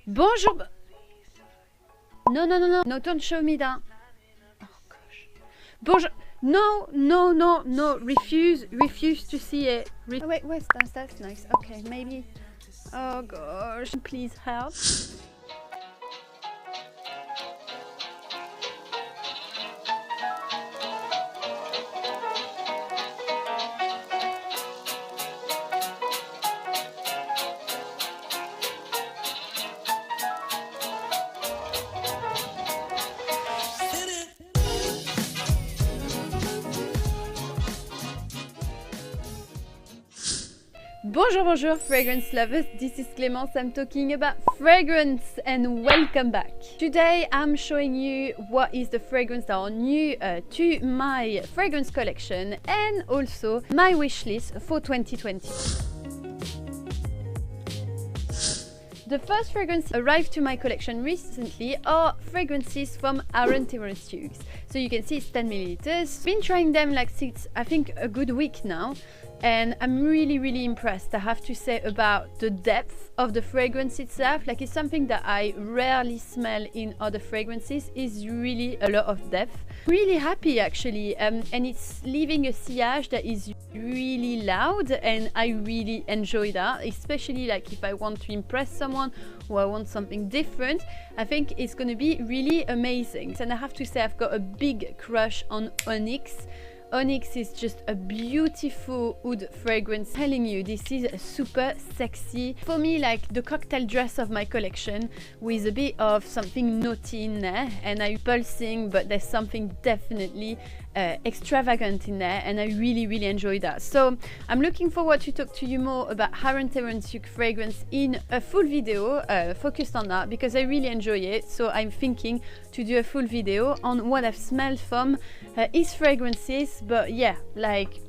Bonjour. No, don't show me that. Oh gosh. Bonjour. No, refuse to see it. Oh, wait, where's that? That's nice. Okay, maybe. Oh gosh, please help. Bonjour fragrance lovers, this is Clémence, I'm talking about fragrance and welcome back. Today I'm showing you what is the fragrance that are new to my fragrance collection and also my wish list for 2020. The first fragrance arrived to my collection recently are fragrances from Aaron Terrence Hughes. So you can see it's 10 milliliters. Been trying them like since I think a good week now. And I'm really impressed, I have to say, about the depth of the fragrance itself. Like, it's something that I rarely smell in other fragrances, is really a lot of depth. Really happy actually, and it's leaving a sillage that is really loud, and I really enjoy that, especially like if I want to impress someone or I want something different. I think it's going to be really amazing. And I have to say, I've got a big crush on Onyx. Onyx is just a beautiful oud fragrance. I'm telling you, this is super sexy. For me, like the cocktail dress of my collection with a bit of something naughty in there, and I'm pulsing, but there's something definitely extravagant in there, and I really enjoy that. So I'm looking forward to talk to you more about Aaron Terrence Hughes fragrance in a full video focused on that, because I really enjoy it. So I'm thinking to do a full video on what I've smelled from his fragrances. But yeah, like,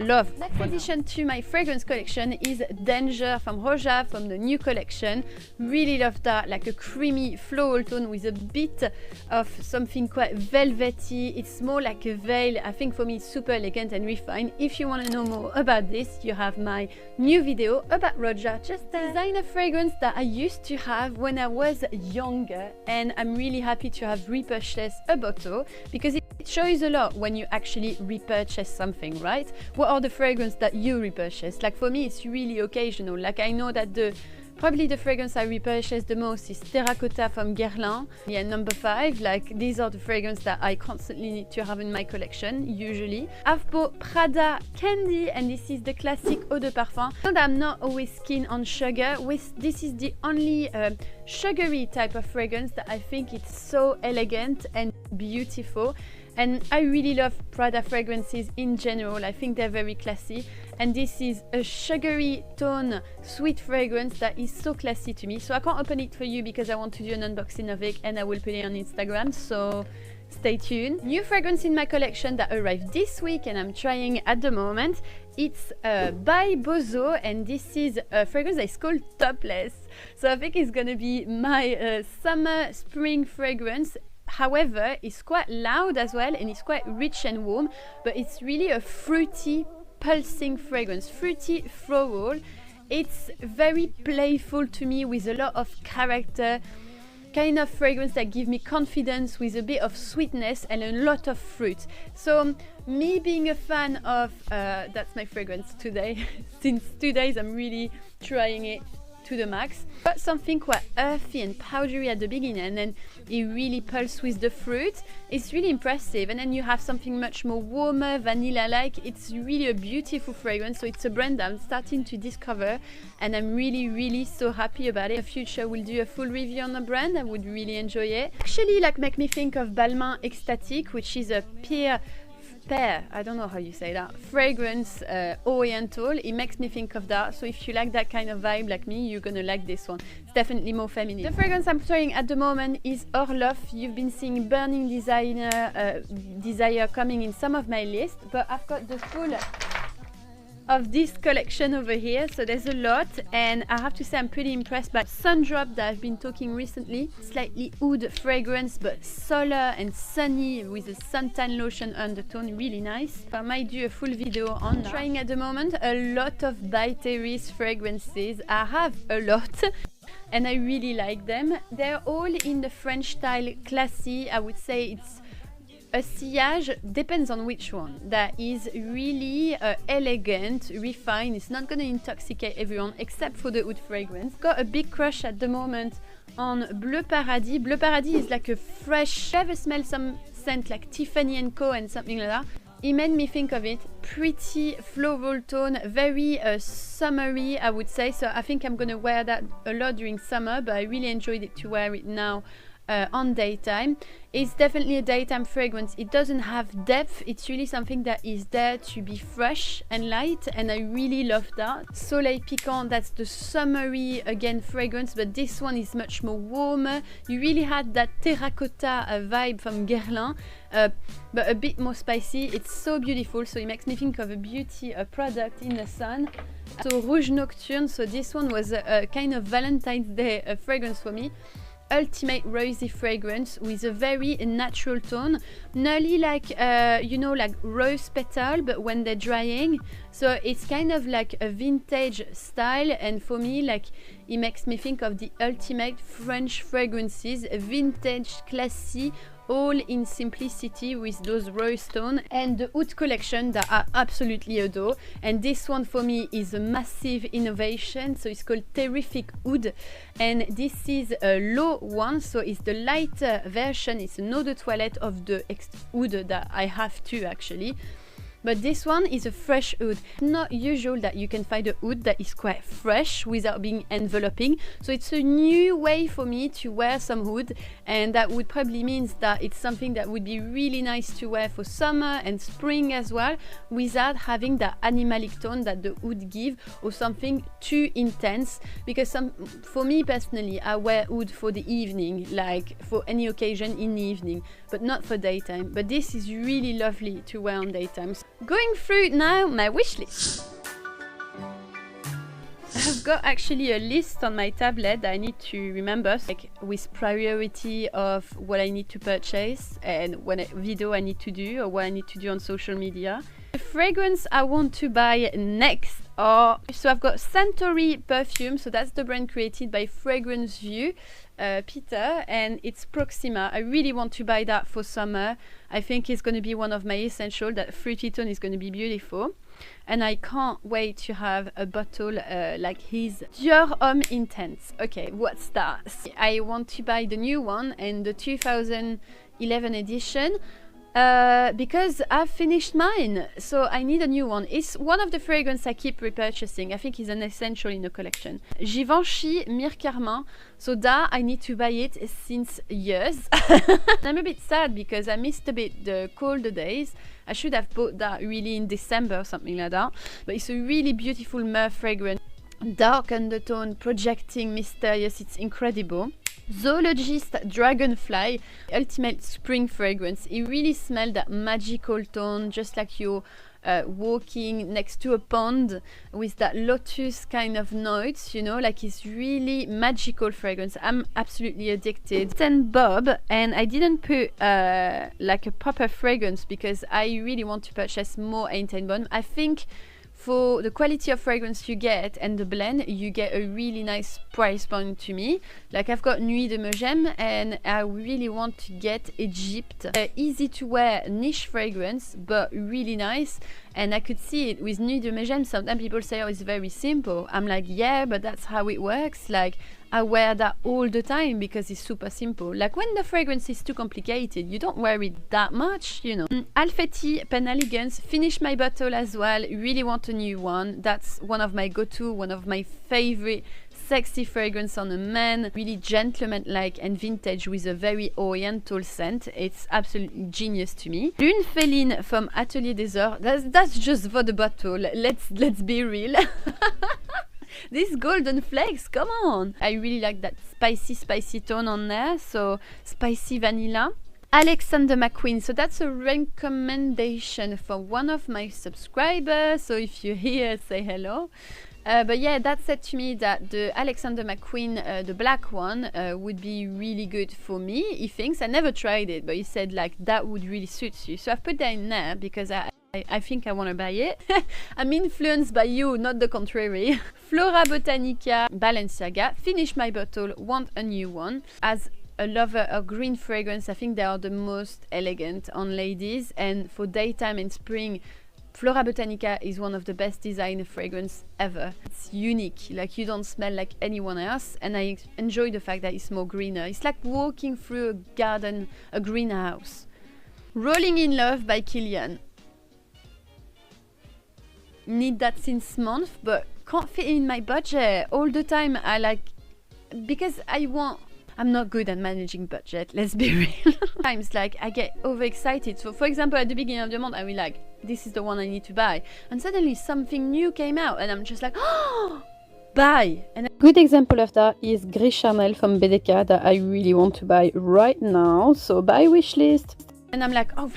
love. Next addition to my fragrance collection is Danger from Roja, from the new collection. Really love that, like a creamy floral tone with a bit of something quite velvety. It's more like a veil. I think for me it's super elegant and refined. If you want to know more about this, you have my new video about Roja. Just design a fragrance that I used to have when I was younger, and I'm really happy to have repurchased a bottle, because it shows a lot when you actually repurchase something, right? What are the fragrances that you repurchase? Like for me, it's really occasional. Like I know that probably the fragrance I repurchase the most is Terracotta from Guerlain. Yeah, number 5. Like, these are the fragrances that I constantly need to have in my collection, usually. I've bought Prada Candy, and this is the classic eau de parfum. I know that I'm not always keen on sugar. This is the only sugary type of fragrance that I think it's so elegant and beautiful. And I really love Prada fragrances in general. I think they're very classy. And this is a sugary tone, sweet fragrance that is so classy to me. So I can't open it for you because I want to do an unboxing of it, and I will put it on Instagram. So stay tuned. New fragrance in my collection that arrived this week and I'm trying at the moment. It's by Bozo, and this is a fragrance that is called Topless. So I think it's gonna be my summer spring fragrance. However, it's quite loud as well, and it's quite rich and warm, but it's really a fruity, pulsing fragrance, fruity floral. It's very playful to me, with a lot of character, kind of fragrance that give me confidence with a bit of sweetness and a lot of fruit. So me being a fan of, that's my fragrance today. Since 2 days I'm really trying it to the max. Got something quite earthy and powdery at the beginning, and then it really pulses with the fruit. It's really impressive. And then you have something much more warmer, vanilla-like. It's really a beautiful fragrance. So it's a brand that I'm starting to discover, and I'm really so happy about it. In the future we'll do a full review on the brand. I would really enjoy it. Actually, like, make me think of Balmain Ecstatic, which is a pear, I don't know how you say that, fragrance, oriental. It makes me think of that. So if you like that kind of vibe like me, you're gonna like this one. It's definitely more feminine. The fragrance I'm trying at the moment is Orloff. You've been seeing Burning Desire coming in some of my list, but I've got the full of this collection over here, so there's a lot, and I have to say I'm pretty impressed by Sundrop that I've been talking recently. Slightly oud fragrance, but solar and sunny with a suntan lotion undertone, really nice. I might do a full video on that. Trying at the moment a lot of By Terrace fragrances. I have a lot. and I really like them. They're all in the French style, classy. I would say it's a sillage, depends on which one, that is really elegant, refined. It's not going to intoxicate everyone except for the oud fragrance. Got a big crush at the moment on Bleu Paradis. Bleu Paradis is like a fresh, ever smell some scent like Tiffany & Co and something like that? It made me think of it. Pretty floral tone, very summery, I would say. So I think I'm gonna wear that a lot during summer, but I really enjoyed it to wear it now on daytime. It's definitely a daytime fragrance. It doesn't have depth. It's really something that is there to be fresh and light, and I really love that. Soleil Piquant, that's the summery again fragrance, but this one is much more warmer. You really had that terracotta vibe from Guerlain, but a bit more spicy. It's so beautiful, so it makes me think of a beauty product in the sun. So Rouge Nocturne, so this one was a kind of Valentine's Day fragrance for me. Ultimate rosy fragrance with a very natural tone, nearly like you know, like rose petal, but when they're drying. So it's kind of like a vintage style, and for me, like, it makes me think of the ultimate French fragrances, vintage, classy, all in simplicity with those rose tone, and the oud collection that I absolutely adore. And this one for me is a massive innovation, so it's called Terrific Oud, and this is a low one, so it's the lighter version. It's an eau de toilette of the oud that I have too, actually. But this one is a fresh oud. Not usual that you can find a oud that is quite fresh without being enveloping. So it's a new way for me to wear some oud, and that would probably means that it's something that would be really nice to wear for summer and spring as well, without having that animalic tone that the oud give, or something too intense. Because for me personally, I wear oud for the evening, like for any occasion in the evening, but not for daytime. But this is really lovely to wear on daytime. Going through now my wish list. I've got actually a list on my tablet that I need to remember, like with priority of what I need to purchase and what video I need to do or what I need to do on social media. The fragrance I want to buy next are, so I've got Santori perfume, so that's the brand created by Fragrance View, Peter, and it's Proxima. I really want to buy that for summer. I think it's going to be one of my essentials. That fruity tone is going to be beautiful, and I can't wait to have a bottle like his Dior Homme Intense. Okay, what's that? I want to buy the new one and the 2011 edition. Because I've finished mine, so I need a new one. It's one of the fragrances I keep repurchasing. I think it's an essential in the collection. Givenchy Myrrhe Carmin, so that I need to buy it since years. I'm a bit sad because I missed a bit the colder days. I should have bought that really in December or something like that. But it's a really beautiful myrrh fragrance. Dark undertone, projecting, mysterious, it's incredible. Zoologist Dragonfly, ultimate spring fragrance. It really smells that magical tone, just like you're walking next to a pond with that lotus kind of notes, you know, like it's really magical fragrance. I'm absolutely addicted. And Bob, and I didn't put like a proper fragrance because I really want to purchase more Eintenbon. I think for the quality of fragrance you get and the blend, you get a really nice price point to me. Like I've got Nuit de Megem, and I really want to get Egypt. Easy to wear niche fragrance, but really nice. And I could see it with Nuit de Megem. Sometimes people say, oh, it's very simple. I'm like, yeah, but that's how it works. Like, I wear that all the time because it's super simple. Like when the fragrance is too complicated, you don't wear it that much, you know. Alfetti Penelegance, finished my bottle as well. Really want a new one. That's one of my go-to, one of my favorite sexy fragrance on a man. Really gentleman-like and vintage with a very oriental scent. It's absolutely genius to me. Lune Féline from Atelier des Ors. That's just for the bottle. Let's be real. This golden flakes, come on! I really like that spicy tone on there, so spicy vanilla. Alexander McQueen, so that's a recommendation for one of my subscribers, so if you're here, say hello. But yeah, that said to me that the Alexander McQueen, the black one, would be really good for me. He thinks, I never tried it, but he said like that would really suit you. So I've put that in there because I I think I want to buy it. I'm influenced by you, not the contrary. Flora Botanica Balenciaga. Finish my bottle, want a new one. As a lover of green fragrance, I think they are the most elegant on ladies, and for daytime and spring, Flora Botanica is one of the best designer fragrance ever. It's unique, like you don't smell like anyone else, and I enjoy the fact that it's more greener. It's like walking through a garden, a greenhouse. Rolling in Love by Kilian. Need that since month, but can't fit in my budget. All the time I like, because I'm not good at managing budget, let's be real. Times like I get overexcited. So for example, at the beginning of the month I will like, this is the one I need to buy, and suddenly something new came out and I'm just like, oh, buy. And a good example of that is Gris Charnel from BDK that I really want to buy right now, so buy wishlist. And I'm like, oh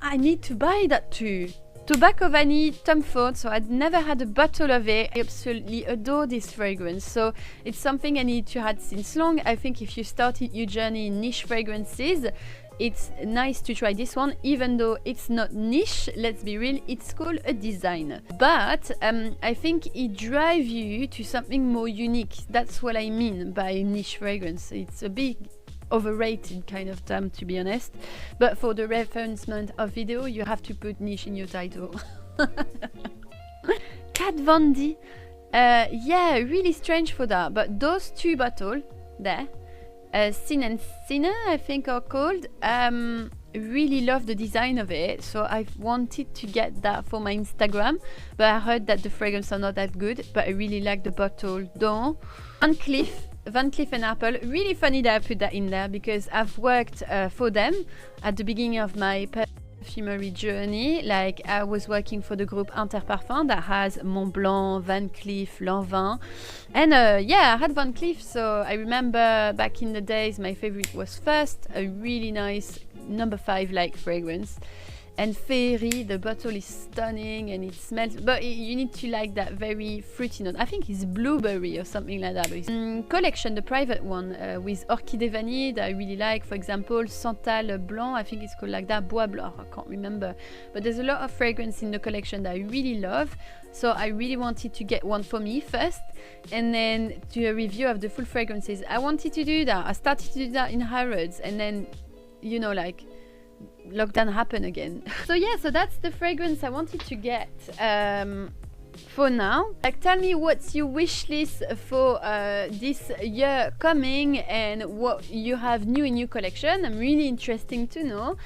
I need to buy that too. Tobacco Vanille Tom Ford, so I'd never had a bottle of it. I absolutely adore this fragrance, so it's something I need to have since long. I think if you started your journey in niche fragrances, it's nice to try this one, even though it's not niche, let's be real, it's called a designer. But I think it drives you to something more unique. That's what I mean by niche fragrance. It's a big overrated kind of term, to be honest, but for the referencement of video you have to put niche in your title. Kat Von D, yeah, really strange for that, but those two bottles there, Sin and Sinner I think are called, really love the design of it, so I wanted to get that for my Instagram, but I heard that the fragrances are not that good, but I really like the bottle. Don Van Cleef & Arpels, really funny that I put that in there because I've worked for them at the beginning of my perfumery journey. Like I was working for the group Interparfums that has Montblanc, Van Cleef, Lanvin, and yeah, I had Van Cleef, so I remember back in the days my favorite was First, a really nice number 5 like fragrance. And Fairy, the bottle is stunning and it smells, but you need to like that very fruity note. I think it's blueberry or something like that. But collection, the private one with Orchidée Vanille that I really like. For example, Santal Blanc, I think it's called like that. Bois Blanc, I can't remember. But there's a lot of fragrance in the collection that I really love. So I really wanted to get one for me first, and then do a review of the full fragrances. I wanted to do that. I started to do that in Harrods, and then, you know, like, lockdown happened again. So yeah, so that's the fragrance I wanted to get for now. Like, tell me what's your wish list for this year coming and what you have new in your collection. I'm really interested to know.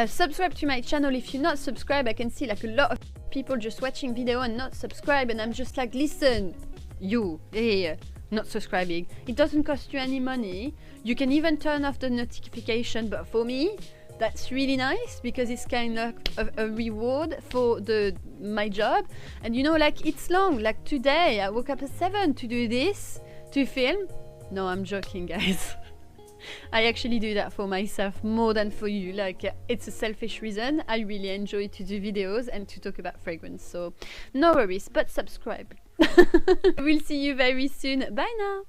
Subscribe to my channel if you're not subscribed. I can see like a lot of people just watching video and not subscribe, and I'm just like, listen, you here not subscribing, it doesn't cost you any money. You can even turn off the notification, but for me that's really nice because it's kind of a reward for my job. And you know, like, it's long. Like today I woke up at 7 to do this, to film. No, I'm joking, guys. I actually do that for myself more than for you. Like, it's a selfish reason. I really enjoy to do videos and to talk about fragrance, so no worries, but subscribe. We'll see you very soon. Bye now.